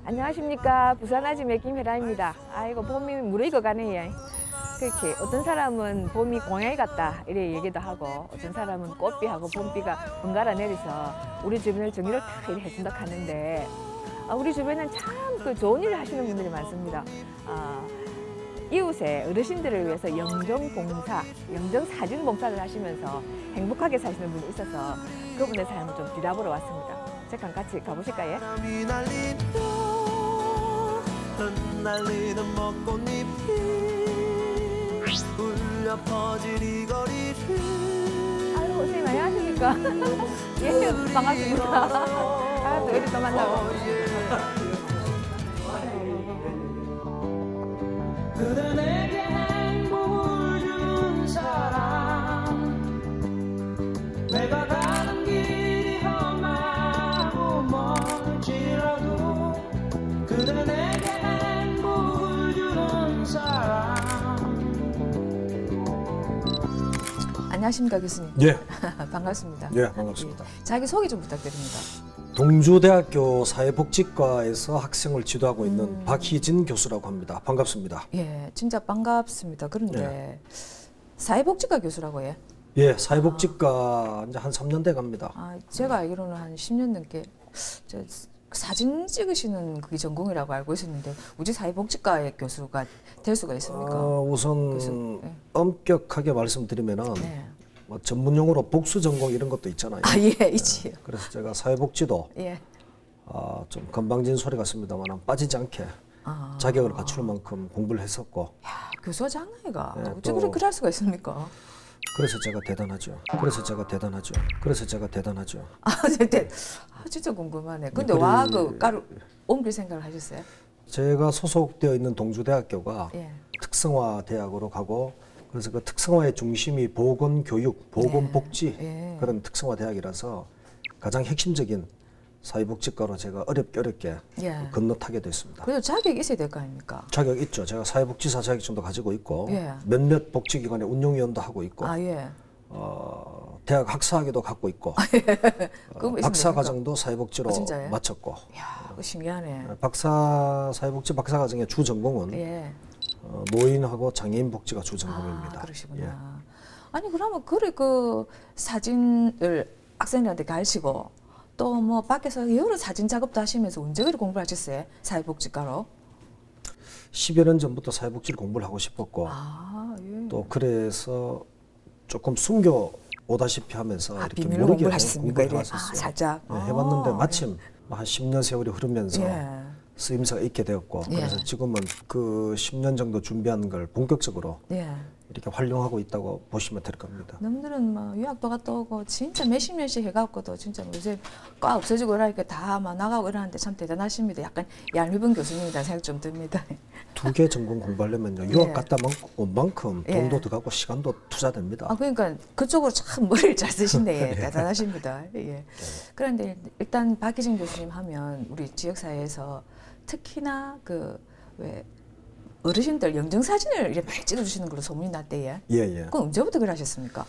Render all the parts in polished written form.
안녕하십니까. 부산 아지매 김혜라입니다. 아이고 봄이 무르익어 가네요. 그렇게 어떤 사람은 봄이 고양이 같다 이래 얘기도 하고 어떤 사람은 꽃비하고 봄비가 번갈아 내려서 우리 주변을 정리를 탁 이래 해준다 하는데 우리 주변은 참 그 좋은 일을 하시는 분들이 많습니다. 이웃의 어르신들을 위해서 영정봉사, 영정사진봉사를 하시면서 행복하게 사시는 분이 있어서 그분의 삶을 좀 뒤라보러 왔습니다. 잠깐 같이 가보실까요? 흩날리는 벚꽃잎이 울려 퍼질 이 거리를. 아유, 선생님 안녕하십니까? 예, 반갑습니다. 또 여기 또 만나고. 그대 내게 행복을 주는 사람, 내가 가는 길이 험하고 멀지라도 그대 내게 행복을 주는 사람. 안녕하십니까 교수님. 예. 반갑습니다. 예, 반갑습니다. 예. 자기 소개 좀 부탁드립니다. 동주대학교 사회복지과에서 학생을 지도하고 있는 박희진 교수라고 합니다. 반갑습니다. 예, 진짜 반갑습니다. 그런데 예. 사회복지과 교수라고 해? 예, 사회복지과 이제 한 3년 돼 갑니다. 제가 알기로는 한 10년 넘게 사진 찍으시는 그게 전공이라고 알고 있었는데 어찌 사회복지과의 교수가 될 수가 있습니까? 우선 교수, 예. 엄격하게 말씀드리면은 네. 뭐 전문용어로 복수 전공 이런 것도 있잖아요. 예, 있지요. 그래서 제가 사회복지도 예. 좀 건방진 소리 같습니다만 빠지지 않게 자격을 갖출 만큼 공부를 했었고. 야, 교수가 장난이가. 예, 어찌 그렇게 할 수가 있습니까? 그래서 제가 대단하죠. 그래서 제가 대단하죠. 그래서 제가 대단하죠. 진짜 궁금하네. 근데 와 그 가로 옮길 생각을 하셨어요? 제가 소속되어 있는 동주대학교가 예. 특성화 대학으로 가고 그래서 그 특성화의 중심이 보건교육, 보건복지 예. 그런 특성화 대학이라서 가장 핵심적인 사회복지과로 제가 어렵게 예. 건너타게 됐습니다. 그래도 자격이 있어야 될 거 아닙니까? 자격 있죠. 제가 사회복지사 자격증도 가지고 있고 예. 몇몇 복지기관의 운영위원도 하고 있고 예. 대학 학사학위도 갖고 있고 박사과정도 사회복지로 마쳤고. 이야, 그거 신기하네. 사회복지 박사과정의 주 전공은 예. 노인하고 장애인 복지가 주 전공입니다. 그러시구나. 예. 아니 그러면 그 사진을 학생들한테 가르치고 또 뭐 밖에서 여러 사진 작업도 하시면서 언제 그렇게 공부를 하셨어요? 사회복지과로? 10여 년 전부터 사회복지를 공부를 하고 싶었고 예. 또 그래서 조금 숨겨 오다시피 하면서 이렇게 비밀로 모르게 공부를 하셨습니까? 공부를 해왔었어요. 살짝. 예, 해봤는데 마침 한 10년 세월이 흐르면서 예. 쓰임새가 있게 되었고 예. 그래서 지금은 그 10년 정도 준비한 걸 본격적으로 예. 이렇게 활용하고 있다고 보시면 될 겁니다. 남들은 뭐 유학도 갔다 오고 진짜 몇십 년씩 해갖고도 진짜 요새 과 없어지고 이러니까 다 막 나가고 이러는데 참 대단하십니다. 약간 얄미운 교수님이라는 생각 좀 듭니다. 2개 전공 공부하려면요 유학 예. 갔다 온 만큼 예. 돈도 들어가고 시간도 투자됩니다. 그러니까 그쪽으로 참 머리를 잘 쓰신데 대단하십니다. 예. 그런데 일단 박희진 교수님 하면 우리 지역사회에서 특히나 그 왜 어르신들 영정사진을 이렇게 많이 찍어주시는 걸로 소문이 났대요. 예. 그건 언제부터 그래 하셨습니까?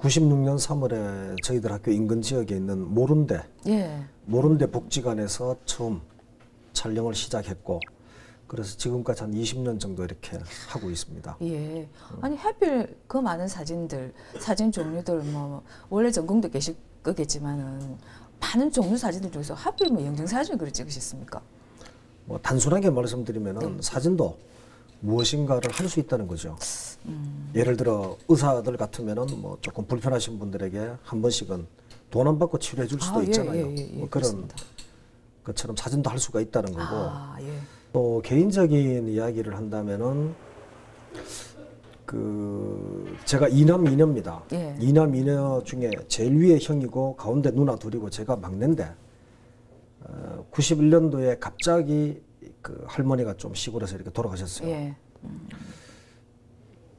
96년 3월에 저희들 학교 인근 지역에 있는 모른대 예. 복지관에서 처음 촬영을 시작했고 그래서 지금까지 한 20년 정도 이렇게 하고 있습니다. 예. 아니 하필 그 많은 사진들, 사진 종류들 뭐 원래 전공도 계실 거겠지만은 많은 종류 사진들 중에서 하필 뭐 영정사진을 그렇게 찍으셨습니까? 뭐 단순하게 말씀드리면은 사진도 무엇인가를 할 수 있다는 거죠. 예를 들어 의사들 같으면은 뭐 조금 불편하신 분들에게 한 번씩은 돈 안 받고 치료해 줄 수도 있잖아요. 뭐 그런 것처럼 사진도 할 수가 있다는 거고. 예. 또 개인적인 이야기를 한다면은 제가 이남 이녀입니다. 예. 이남 이녀 중에 제일 위에 형이고 가운데 누나 둘이고 제가 막내인데 91년도에 갑자기 그 할머니가 좀 시골에서 이렇게 돌아가셨어요. 예.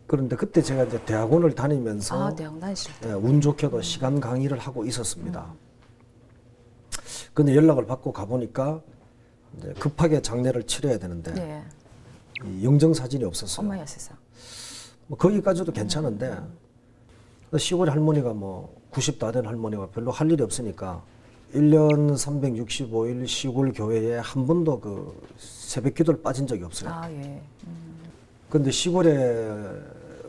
그런데 그때 제가 이제 대학원을 다니면서 대학원 다니실 때. 운 좋게도 시간 강의를 하고 있었습니다. 근데 연락을 받고 가보니까 이제 급하게 장례를 치러야 되는데 이 영정 사진이 없었어요. 엄마야 세상. 뭐 거기까지도 괜찮은데 시골 할머니가 뭐 90 다 된 할머니가 별로 할 일이 없으니까 1년 365일 시골 교회에 한 번도 그 새벽 기도를 빠진 적이 없어요. 아, 예. 근데 시골의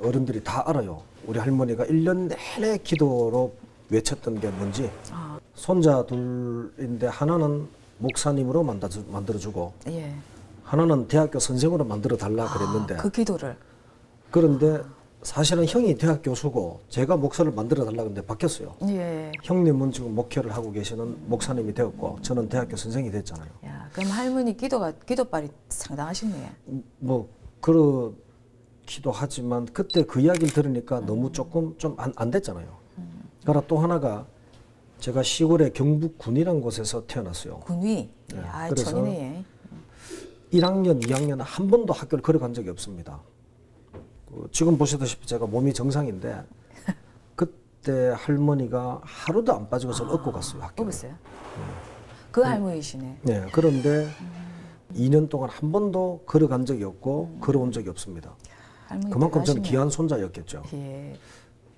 어른들이 다 알아요. 우리 할머니가 1년 내내 기도로 외쳤던 게 뭔지. 아, 손자 둘인데 하나는 목사님으로 만들어주고 예. 하나는 대학교 선생으로 만들어 달라 그랬는데 그 기도를. 그런데 사실은 형이 대학 교수고 제가 목사를 만들어 달라 그랬는데 바뀌었어요. 예. 형님은 지금 목회를 하고 계시는 목사님이 되었고 저는 대학교 선생이 됐잖아요. 야, 그럼 할머니 기도빨이 상당하시네. 뭐 그렇기도 하지만 그때 그 이야기를 들으니까 너무 조금 좀 안 됐잖아요. 그러나 또 하나가 제가 시골의 경북군이라는 곳에서 태어났어요. 군위. 네, 아, 그래서 전이네. 1학년, 2학년 한 번도 학교를 걸어간 적이 없습니다. 지금 보시다시피 제가 몸이 정상인데 그때 할머니가 하루도 안 빠지고 저를 업고 갔어요, 학교를. 뽑았어요? 그 할머니시네. 네, 그런데 2년 동안 한 번도 걸어간 적이 없고 걸어온 적이 없습니다. 할머니 그만큼 저는 대단하시네. 귀한 손자였겠죠. 예.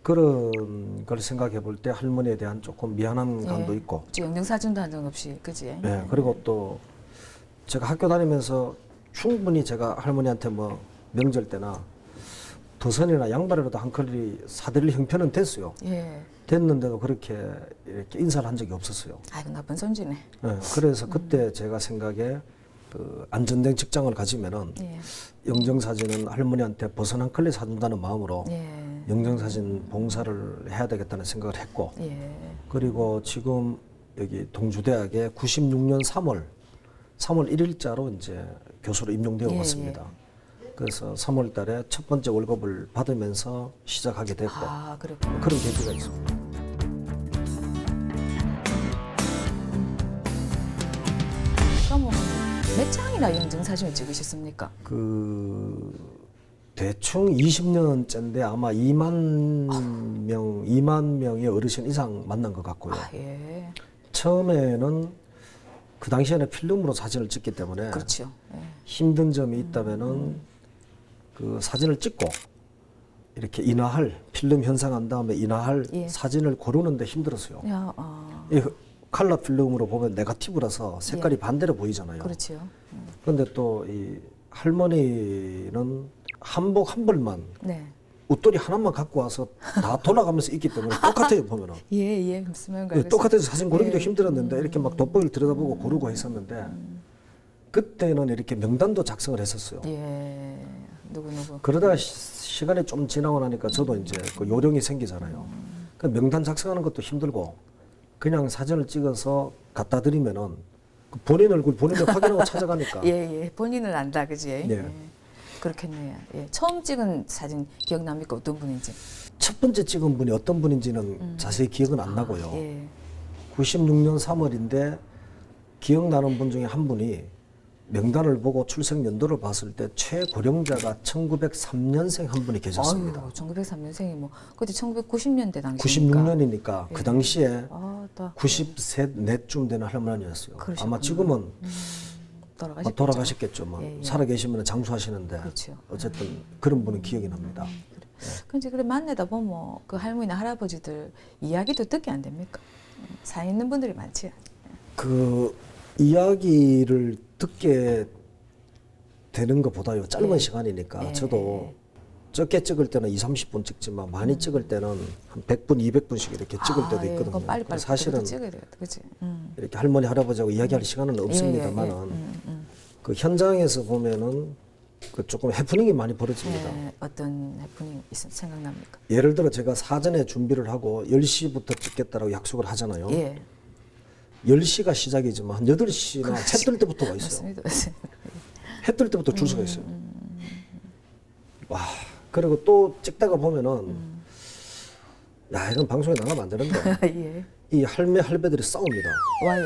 그런 걸 생각해 볼 때 할머니에 대한 조금 미안한 감도 있고, 영등사진도 한 적 없이, 그지? 네, 그리고 또 제가 학교 다니면서 충분히 제가 할머니한테 뭐 명절 때나 버선이나 양말이라도 한 컬리 사드릴 형편은 됐어요. 예. 됐는데도 그렇게 이렇게 인사를 한 적이 없었어요. 아이고, 나쁜 손주네. 네, 그래서 그때 제가 생각에 그 안전된 직장을 가지면은 예. 영정사진은 할머니한테 버선 한 컬리 사준다는 마음으로 예. 영정사진 봉사를 해야 되겠다는 생각을 했고, 예. 그리고 지금 여기 동주대학에 96년 3월 1일자로 이제 교수로 임용되어 예, 왔습니다. 그래서 3월 달에 첫 번째 월급을 받으면서 시작하게 됐고, 아, 그렇구나. 그런 계기가 있습니다. 그럼 몇 장이나 영정사진을 찍으셨습니까? 그 대충 20년째인데 아마 2만 명의 어르신 이상 만난 것 같고요. 아, 예. 처음에는 그 당시에는 필름으로 사진을 찍기 때문에 그렇죠. 예. 힘든 점이 있다면은 그 사진을 찍고 이렇게 인화할 필름 현상한 다음에 인화할 예. 사진을 고르는데 힘들었어요. 야, 이 칼라 필름으로 보면 네거티브라서 색깔이 반대로 보이잖아요. 그렇죠. 그런데 또 이 할머니는 한복 한 벌만 네. 웃돌이 하나만 갖고 와서 다 돌아가면서 있기 때문에 똑같아요 보면은. 예, 예. 무슨 말인가. 똑같아서 사진 고르기도 예. 힘들었는데 이렇게 막 돋보기를 들여다보고 고르고 했었는데 그때는 이렇게 명단도 작성을 했었어요. 예. 누구. 그러다가 시간이 좀 지나고 나니까 저도 이제 그 요령이 생기잖아요. 그 명단 작성하는 것도 힘들고 그냥 사진을 찍어서 갖다 드리면은 그 본인 얼굴 본인을 확인하고 찾아가니까. 예, 예. 본인은 안다, 그지? 네. 예. 그렇겠네요. 예. 처음 찍은 사진 기억납니까? 어떤 분인지? 첫 번째 찍은 분이 어떤 분인지는 자세히 기억은 안 나고요. 예. 96년 3월인데 기억나는 분 중에 한 분이 명단을 보고 출생 연도를 봤을 때 최고령자가 1903년생 한 분이 계셨습니다. 아유, 1903년생이 뭐 그때 1990년대 당시니까. 96년이니까 그 당시에 아, 또 93, 4쯤 되는 할머니였어요. 그러셨구나. 아마 지금은 돌아가셨죠. 돌아가셨겠죠. 뭐 예, 예. 살아계시면 장수하시는데 그렇죠. 어쨌든 그런 분은 기억이 납니다. 근데 그래 만나다 보면 그 할머니나 할아버지들 이야기도 듣게 안 됩니까? 사 있는 분들이 많지. 그 이야기를 듣게 되는 것보다요 짧은 예. 시간이니까 예. 저도 적게 찍을 때는 30분 찍지만 많이 찍을 때는 한 100분, 200분씩 이렇게 찍을 때도 예. 있거든요. 그건 빨리빨리 사실은 찍어야 되겠다, 그렇지? 이렇게 할머니, 할아버지하고 이야기할 시간은 없습니다만은 그 현장에서 보면은 그 조금 해프닝이 많이 벌어집니다. 예. 어떤 해프닝 생각납니까? 예를 들어 제가 사전에 준비를 하고 10시부터 찍겠다라고 약속을 하잖아요. 예. 10시가 시작이지만 한 8시나 해 뜰 때부터 와 있어요. 맞습니다. 해 뜰 때부터 줄 서가 있어요. 와, 그리고 또 찍다가 보면은 야, 이건 방송에 나가면 안 되는데 예. 이 할매, 할배들이 싸웁니다. 와예.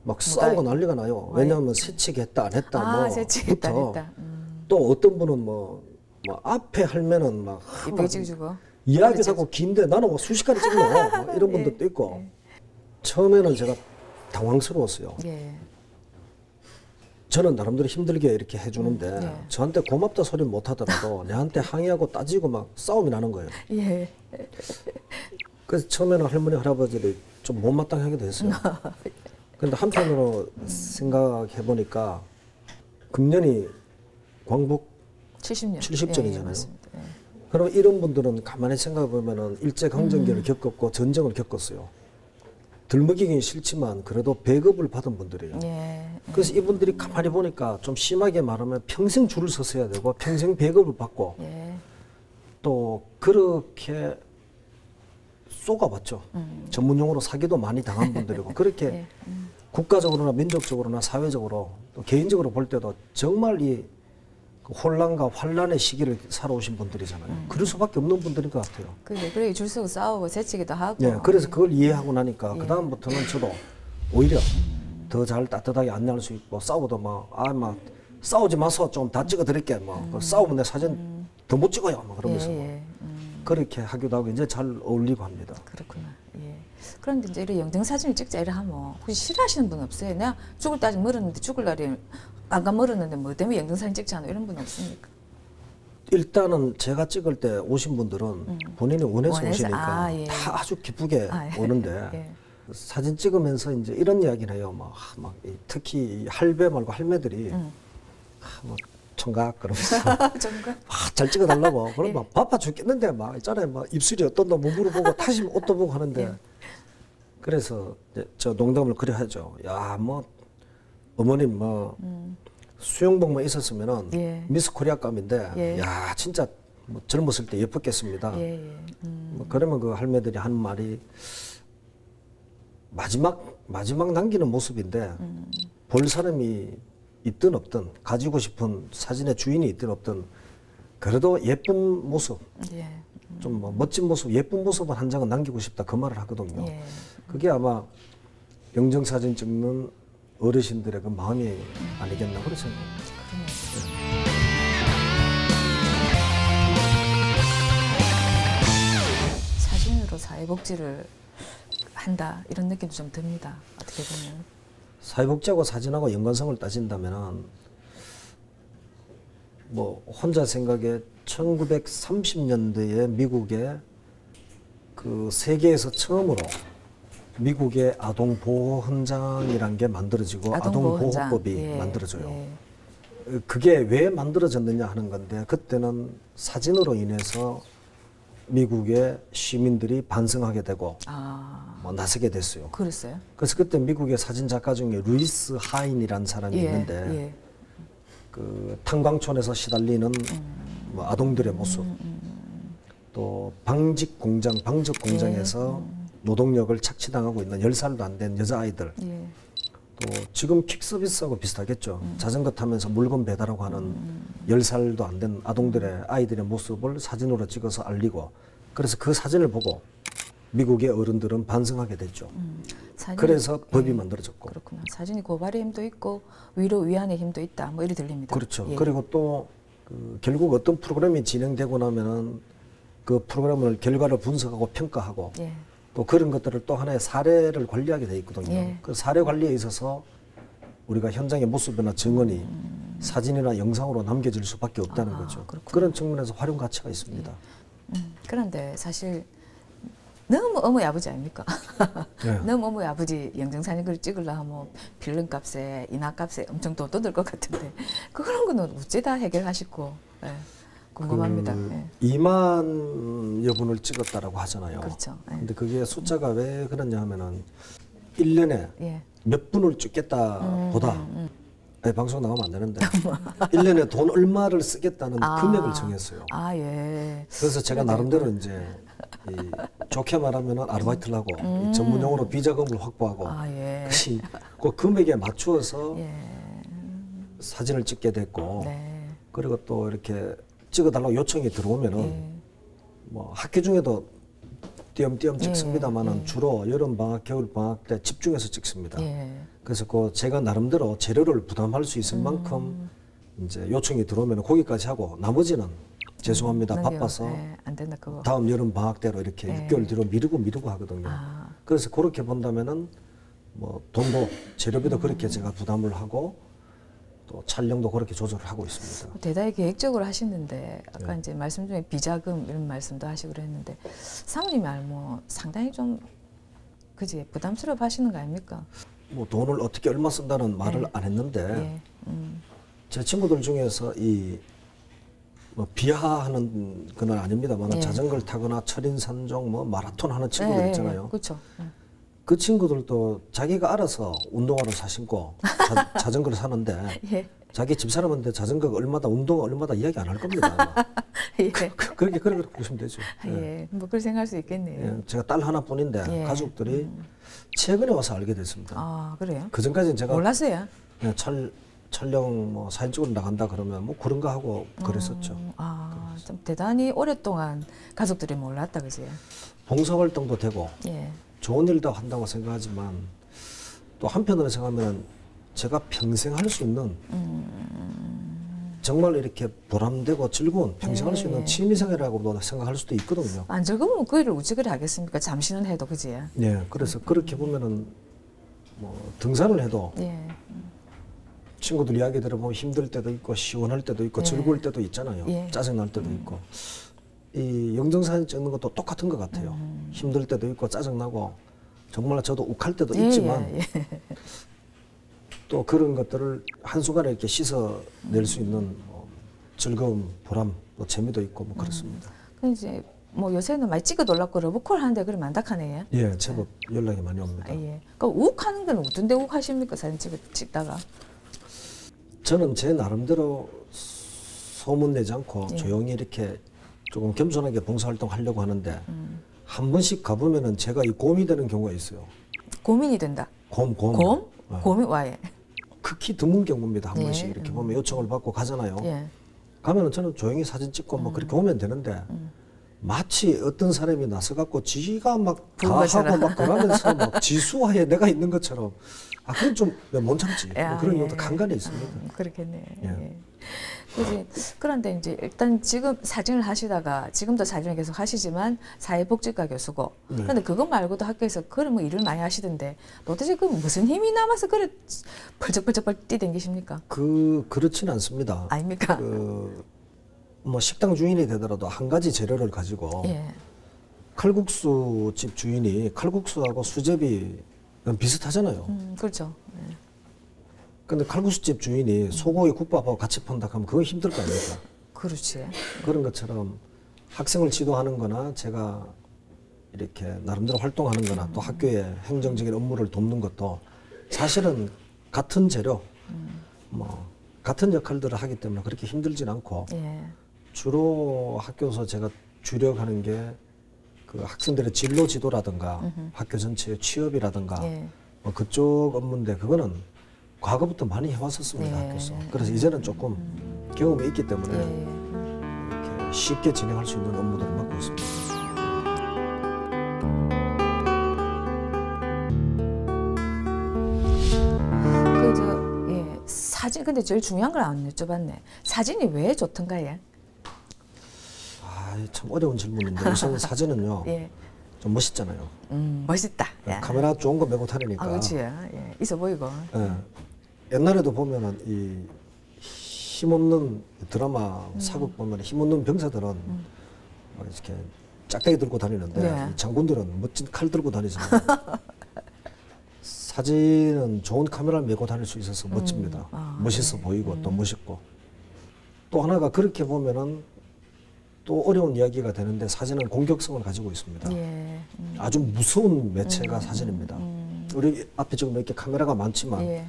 막 싸우고 난리가 나요. 왜냐하면 새치기 했다 안 했다 아, 새치겠다, 뭐부터 했다. 또 어떤 분은 뭐 앞에 할매는 막 이쁘게 찍어주고. 이야기도 하고 긴데 나는 뭐 순식간에 찍노 뭐 이런 분들도 있고 처음에는 제가 당황스러웠어요. 예. 저는 나름대로 힘들게 이렇게 해주는데 예. 저한테 고맙다 소리 못 하더라도 내한테 항의하고 따지고 막 싸움이 나는 거예요. 예. 그래서 처음에는 할머니 할아버지를 좀 못마땅하게 됐어요. 그런데 한편으로 생각해 보니까 금년이 광복 70년. 70전이잖아요. 예, 맞습니다. 예. 그럼 이런 분들은 가만히 생각해 보면은 일제 강점기를 겪었고 전쟁을 겪었어요. 들먹이긴 싫지만 그래도 배급을 받은 분들이에요. 예. 그래서 이분들이 가만히 보니까 좀 심하게 말하면 평생 줄을 서서야 되고 평생 배급을 받고 예. 또 그렇게 쏘가봤죠. 전문용어로 사기도 많이 당한 분들이고 그렇게 예. 국가적으로나 민족적으로나 사회적으로 또 개인적으로 볼 때도 정말 이 혼란과 환란의 시기를 살아오신 분들이잖아요. 그럴 수밖에 없는 분들인 것 같아요. 그래 줄 서고 싸우고 재치기도 하고. 예, 그래서 그걸 이해하고 나니까 예. 그 다음부터는 저도 오히려 더 잘 따뜻하게 안내할 수 있고 싸워도 막 싸우지 마서 좀 다 찍어드릴게 그 싸우면 내 사진 더 못 찍어요 막 그러면서 예, 예. 그렇게 하기도 하고 이제 잘 어울리고 합니다. 그렇구나. 예. 그런데 이제 이런 영정 사진을 찍자 이래 하면 혹시 싫어하시는 분 없어요? 내가 죽을 때 아직 멀었는데 죽을 날이 안간 멀었는데 뭐 때문에 영정 사진 찍지 않아 이런 분 없습니까? 일단은 제가 찍을 때 오신 분들은 본인이 원해서 오시니까 예. 다 아주 기쁘게 예. 오는데 예. 사진 찍으면서 이제 이런 이야기를 해요. 특히 이 할배 말고 할매들이 청각 그러면서 정말. 잘 찍어달라고. 그럼 막 바빠 죽겠는데 막 있잖아요. 막 입술이 어떤다 뭐 물어보고 다시 옷도 보고 하는데 예. 그래서 이제 저 농담을 그래 하죠. 야 뭐 어머님 뭐 수영복만 있었으면은 예. 미스 코리아감인데 예. 야 진짜 뭐 젊었을 때 예뻤겠습니다. 예, 예. 뭐 그러면 그 할매들이 하는 말이 마지막 남기는 모습인데 볼 사람이 있든 없든 가지고 싶은 사진의 주인이 있든 없든 그래도 예쁜 모습 예. 좀 뭐 멋진 모습 예쁜 모습을 한 장은 남기고 싶다 그 말을 하거든요. 예. 그게 아마 영정사진 찍는 어르신들의 그 마음이 아니겠나 그런 생각합니다. 사진으로 사회복지를 한다 이런 느낌도 좀 듭니다. 어떻게 보면. 사회복지하고 사진하고 연관성을 따진다면은 뭐 혼자 생각에 1930년대에 미국에 그 세계에서 처음으로 미국의 아동보호헌장이란 게 만들어지고 아동보호헌장. 아동보호법이 예, 만들어져요. 예. 그게 왜 만들어졌느냐 하는 건데 그때는 사진으로 인해서 미국의 시민들이 반성하게 되고 뭐 나서게 됐어요. 그랬어요? 그래서 그때 미국의 사진 작가 중에 루이스 하인이라는 사람이 있는데 예. 그 탄광촌에서 시달리는 뭐 아동들의 모습 또 방직 공장에서 노동력을 착취당하고 있는 10살도 안 된 여자아이들 예. 또 지금 퀵서비스하고 비슷하겠죠. 자전거 타면서 물건 배달하고 하는 10살도 안 된 아이들의 모습을 사진으로 찍어서 알리고 그래서 그 사진을 보고 미국의 어른들은 반성하게 됐죠. 그래서 법이 만들어졌고. 그렇구나. 사진이 고발의 힘도 있고 위로 위안의 힘도 있다. 뭐 이리 들립니다. 그렇죠. 예. 그리고 또 그 결국 어떤 프로그램이 진행되고 나면은 그 프로그램을 결과를 분석하고 평가하고 예. 또 그런 것들을 또 하나의 사례를 관리하게 돼 있거든요. 예. 그 사례 관리에 있어서 우리가 현장의 모습이나 증언이 사진이나 영상으로 남겨질 수밖에 없다는 거죠. 그렇구나. 그런 측면에서 활용 가치가 있습니다. 그런데 사실 너무 어머니 아버지 아닙니까? 네. 너무 어머니 아버지 영정사진 글 찍으려 하면 필름값에 인화값에 엄청 돈 들 것 같은데 그런 거는 어찌다 해결하시고 예. 궁금합니다. 예. 2만 여분을 찍었다라고 하잖아요. 그렇죠. 예. 근데 그게 숫자가 왜 그러냐 하면은 1년에 예. 몇 분을 찍겠다 보다 아니, 방송 나가면 안 되는데 1년에 돈 얼마를 쓰겠다는 금액을 정했어요. 아, 예. 그래서 제가 나름대로 이제 이 좋게 말하면 아르바이트를 하고 이 전문용어로 비자금을 확보하고 아, 예. 그 금액에 맞추어서 예. 사진을 찍게 됐고 네. 그리고 또 이렇게 찍어달라고 요청이 들어오면은 예. 뭐 학교 중에도 띄엄띄엄 찍습니다만은 주로 여름 방학, 겨울 방학 때 집중해서 찍습니다. 예. 그래서 그 제가 나름대로 재료를 부담할 수 있을 만큼 이제 요청이 들어오면 거기까지 하고 나머지는 죄송합니다 바빠서 예. 안 된다 그거. 다음 여름 방학 때로 이렇게 예. 6개월 뒤로 미루고 하거든요. 아. 그래서 그렇게 본다면은 뭐 돈도 재료비도 그렇게 제가 부담을 하고 또 촬영도 그렇게 조절을 하고 있습니다. 대단히 계획적으로 하시는데 아까 네. 이제 말씀 중에 비자금 이런 말씀도 하시고 그랬는데 사모님이 알면 상당히 좀 그지 부담스러워 하시는 거 아닙니까? 뭐 돈을 어떻게 얼마 쓴다는 말을 네. 안 했는데 예. 제 친구들 중에서 이 뭐 비하하는 건 아닙니다만 예. 자전거를 타거나 철인산종 뭐 마라톤 하는 친구들 있잖아요. 그렇죠. 그 친구들도 자기가 알아서 운동화를 사 신고 자전거를 사는데 예. 자기 집사람한테 자전거가 얼마다 운동화 얼마다 이야기 안 할 겁니다. 예. 그렇게 보시면 되죠. 예. 뭐 그렇게 생각할 수 있겠네요. 예, 제가 딸 하나뿐인데 예. 가족들이 최근에 와서 알게 됐습니다. 아 그래요? 그 전까지는 제가 몰랐어요. 그냥 촬영 뭐 사진 찍으러 나간다 그러면 뭐 그런가 하고 그랬었죠. 좀 대단히 오랫동안 가족들이 몰랐다 그지? 봉사활동도 되고 예. 좋은 일도 한다고 생각하지만 또 한편으로 생각하면 제가 평생 할 수 있는 정말 이렇게 보람되고 즐거운 평생 할 수 있는 취미생활이라고도 생각할 수도 있거든요. 안 즐거우면 그 일을 우찌그리 하겠습니까? 잠시는 해도 그지? 네, 그래서 그렇게 보면은 뭐 등산을 해도 예. 친구들 이야기 들어보면 힘들 때도 있고 시원할 때도 있고 예. 즐거울 때도 있잖아요. 예. 짜증 날 때도 있고 이 영정사진 찍는 것도 똑같은 것 같아요. 힘들 때도 있고 짜증 나고 정말 저도 욱할 때도 있지만 예. 또 그런 것들을 한순간에 이렇게 씻어낼 수 있는 뭐 즐거움, 보람, 또 재미도 있고 뭐 그렇습니다. 그 이제 뭐 요새는 많이 찍어 놀라고 러브콜 하는데 그러면 안닥하네. 예, 제법 연락이 많이 옵니다. 예. 그 욱하는 건 어떤 데 욱하십니까? 사진 찍다가. 저는 제 나름대로 소문 내지 않고 예. 조용히 이렇게 조금 겸손하게 봉사활동 하려고 하는데 한 번씩 가보면은 제가 이 곰이 되는 경우가 있어요. 고민이 된다. 곰. 곰? 어. 곰이 와예. 극히 드문 경우입니다. 한 예. 번씩 이렇게 보면 요청을 받고 가잖아요. 예. 가면은 저는 조용히 사진 찍고 뭐 그렇게 오면 되는데 마치 어떤 사람이 나서 갖고 지가 막 다 하고 것처럼. 막 그러면서 막 지수화에 내가 있는 것처럼 그건 좀 못 참지. 야, 그런 예. 경우도 간간히 있습니다. 그렇겠네. 예. 예. 그런데 이제 일단 지금 사진을 하시다가 지금도 사진을 계속 하시지만 사회복지과 교수고 네. 그런데 그거 말고도 학교에서 그런 뭐 일을 많이 하시던데 도대체 그 무슨 힘이 남아서 그래 펄쩍펄쩍 뛰댕기십니까? 그렇지는 않습니다. 아닙니까? 뭐 식당 주인이 되더라도 한 가지 재료를 가지고 예. 칼국수 집 주인이 칼국수하고 수제비 비슷하잖아요. 그렇죠. 예. 근데 칼국수집 주인이 소고기 국밥하고 같이 판다 하면 그건 힘들 거 아닙니까? 그렇지. 그런 것처럼 학생을 지도하는 거나 제가 이렇게 나름대로 활동하는 거나 또 학교의 행정적인 업무를 돕는 것도 사실은 같은 재료, 뭐 같은 역할들을 하기 때문에 그렇게 힘들진 않고 예. 주로 학교에서 제가 주력하는 게 그 학생들의 진로 지도라든가 학교 전체의 취업이라든가 예. 뭐 그쪽 업무인데 그거는 과거부터 많이 해왔었습니다. 네. 학교에서. 그래서 이제는 조금 경험이 있기 때문에 예. 이렇게 쉽게 진행할 수 있는 업무들을 맡고 있습니다. 사진 근데 제일 중요한 걸 안 여쭤봤네. 사진이 왜 좋던가요? 참 어려운 질문인데 우선 사진은요 예. 좀 멋있잖아요. 멋있다. 야. 카메라 좋은 거 메고 다니니까. 그렇지. 예. 있어 보이고. 예. 옛날에도 보면은 이 힘없는 드라마 사극 보면 힘없는 병사들은 이렇게 짝대기 들고 다니는데 네. 이 장군들은 멋진 칼 들고 다니잖아요. 사진은 좋은 카메라를 메고 다닐 수 있어서 멋집니다. 멋있어 보이고 또 멋있고 또 하나가 그렇게 보면은 또 어려운 이야기가 되는데 사진은 공격성을 가지고 있습니다. 예. 아주 무서운 매체가 사진입니다. 우리 앞에 지금 이렇게 카메라가 많지만 예.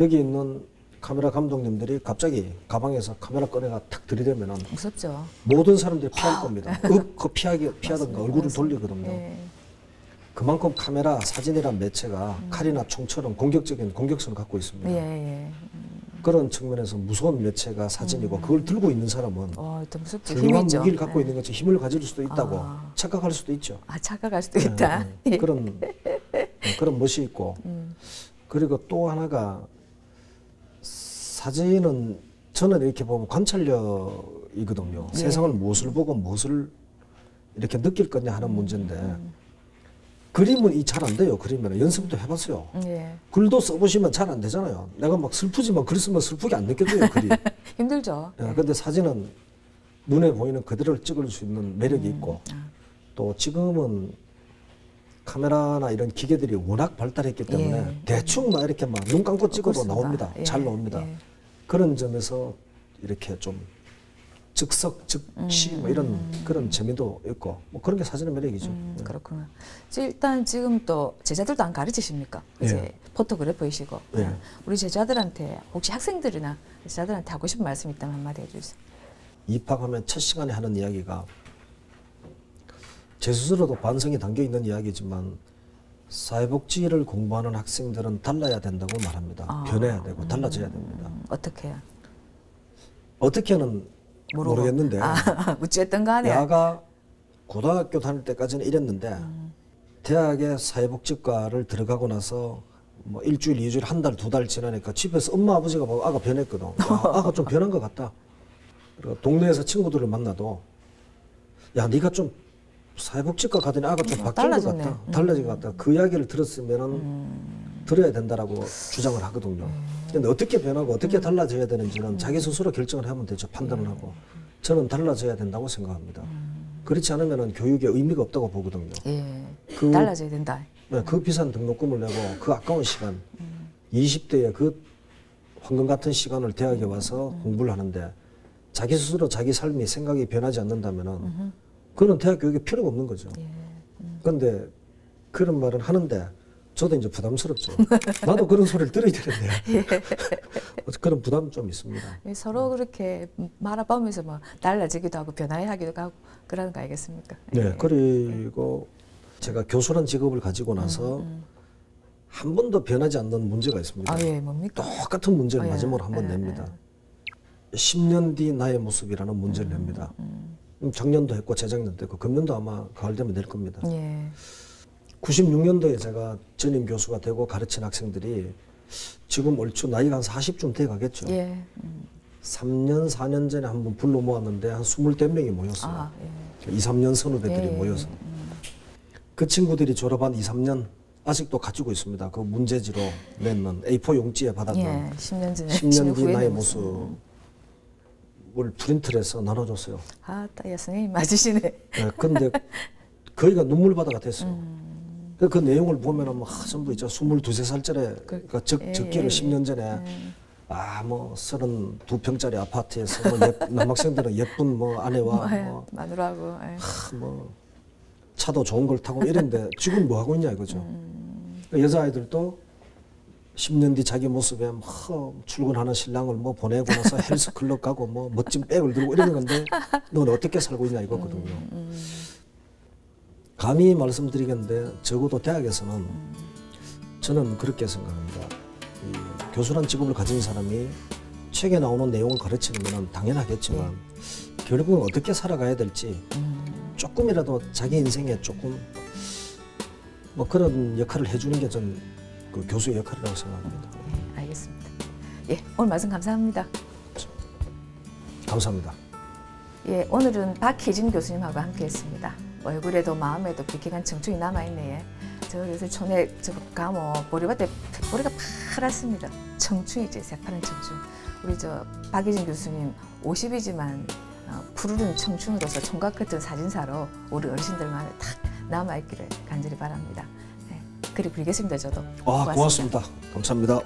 여기 있는 카메라 감독님들이 갑자기 가방에서 카메라 꺼내가 탁 들이대면은 무섭죠. 모든 사람들이 피할 겁니다. 그 피하던가 얼굴을 돌리거든요. 예. 그만큼 카메라 사진이란 매체가 칼이나 총처럼 공격적인 공격성을 갖고 있습니다. 예. 그런 측면에서 무서운 매체가 사진이고 그걸 들고 있는 사람은 더 무섭죠. 훌륭한 힘이죠. 무기를 갖고 예. 있는 것이 힘을 가질 수도 있다고 착각할 수도 있죠. 착각할 수도 있다. 예. 그런 멋이 있고 그리고 또 하나가 사진은 저는 이렇게 보면 관찰력이거든요. 예. 세상을 무엇을 보고 무엇을 이렇게 느낄 거냐 하는 문제인데 그림은 잘 안 돼요. 그리면 연습도 해봤어요. 예. 글도 써보시면 잘 안 되잖아요. 내가 막 슬프지만 글 쓰면 슬프게 안 느껴져요. 글이. 힘들죠. 근데 사진은 눈에 보이는 그대로를 찍을 수 있는 매력이 있고 또 지금은 카메라나 이런 기계들이 워낙 발달했기 때문에 예. 대충 막 이렇게 막 눈 감고 찍어도 그렇습니다. 나옵니다. 예, 잘 나옵니다. 예. 그런 점에서 이렇게 좀 즉석 즉시 뭐 이런 그런 재미도 있고 뭐 그런 게 사진의 매력이죠. 예. 그렇구나. 일단 지금 또 제자들도 안 가르치십니까? 이제 예. 포토그래퍼이시고 예. 우리 제자들한테 혹시 학생들이나 제자들한테 하고 싶은 말씀 있다면 한마디 해주세요. 입학하면 첫 시간에 하는 이야기가 제 스스로도 반성이 담겨 있는 이야기지만 사회복지를 공부하는 학생들은 달라야 된다고 말합니다. 변해야 되고 달라져야 됩니다. 어떻게 해요? 어떻게는 모르고. 모르겠는데 어쨌든 간에 내가 고등학교 다닐 때까지는 이랬는데 대학에 사회복지과를 들어가고 나서 뭐 일주일, 이주일, 한 달, 두 달 지나니까 집에서 엄마 아버지가 보고 아가 변했거든. 야, 아가 좀 변한 것 같다. 그리고 동네에서 친구들을 만나도 야 네가 좀 사회복지과 가더니 아가 좀 바뀐 것 달라졌네. 같다. 달라진 것 같다. 그 이야기를 들었으면은 들어야 된다라고 주장을 하거든요. 근데 어떻게 변하고 어떻게 달라져야 되는지는 자기 스스로 결정을 하면 되죠. 판단을 하고. 저는 달라져야 된다고 생각합니다. 그렇지 않으면 교육에 의미가 없다고 보거든요. 예, 그- 달라져야 된다. 네, 그 비싼 등록금을 내고 그 아까운 시간, 20대에 그 황금 같은 시간을 대학에 와서 공부를 하는데 자기 스스로 자기 삶이 생각이 변하지 않는다면은 그런 대학 교육이 필요가 없는 거죠. 그런데 그런 말은 하는데 저도 이제 부담스럽죠. 나도 그런 소리를 들어야 되는데 그런 부담 좀 있습니다. 서로 그렇게 말아보면서 뭐 달라지기도 하고 변화하기도 하고 그러는 거 아니겠습니까? 네, 그리고 제가 교수란 직업을 가지고 나서 한 번도 변하지 않는 문제가 있습니다. 아, 예, 뭡니까? 똑같은 문제를 예, 마지막으로 한 번 예, 냅니다. 10년 뒤 나의 모습이라는 문제를 냅니다. 작년도 했고 재작년도 했고 금년도 아마 가을 되면 낼 겁니다. 예. 96년도에 제가 전임 교수가 되고 가르친 학생들이 지금 얼추 나이가 한 40쯤 돼 가겠죠. 예. 3년, 4년 전에 한번 불러 모았는데 한 20명이 모였어요. 아, 예. 2, 3년 선후배들이 예, 모여서. 그 친구들이 졸업한 2, 3년 아직도 가지고 있습니다. 그 문제지로 냈는 A4 용지에 받았던 예. 10년 전에 10년 뒤 후에 나의 내 모습을 프린트를 해서 나눠줬어요. 아, 따야 선생님 맞으시네. 네, 근데 거의가 눈물바다가 됐어요. 그 내용을 보면은 뭐 전부 있죠. 22~23살짜리 그러니까 적기를 10년 전에 뭐 32평짜리 아파트에서 뭐 남학생들은 예쁜 뭐 아내와 뭐, 마누라하고. 예. 뭐 차도 좋은 걸 타고 이랬는데 지금 뭐 하고 있냐 이거죠. 여자아이들도 10년 뒤 자기 모습에 뭐 출근하는 신랑을 뭐 보내고 나서 헬스클럽 가고 뭐 멋진 백을 들고 이러는 건데 너는 어떻게 살고 있냐 이거거든요. 감히 말씀드리겠는데 적어도 대학에서는 저는 그렇게 생각합니다. 이 교수란 직업을 가진 사람이 책에 나오는 내용을 가르치는 건 당연하겠지만 결국은 어떻게 살아가야 될지 조금이라도 자기 인생에 조금 뭐 그런 역할을 해주는 게 전 그 교수의 역할이라고 생각합니다. 예, 알겠습니다. 예, 오늘 말씀 감사합니다. 감사합니다. 예, 오늘은 박희진 교수님하고 함께했습니다. 얼굴에도 마음에도 비키간 청춘이 남아있네. 예. 저 요새 촌에 저 가면 보리밭에 보리가 파랗습니다. 청춘이지, 새파란 청춘. 우리 저 박희진 교수님 50이지만 푸르른 청춘으로서 총각 같은 사진사로 우리 어르신들만에 탁 남아있기를 간절히 바랍니다. 네, 그리 빌겠습니다, 저도. 고맙습니다. 감사합니다.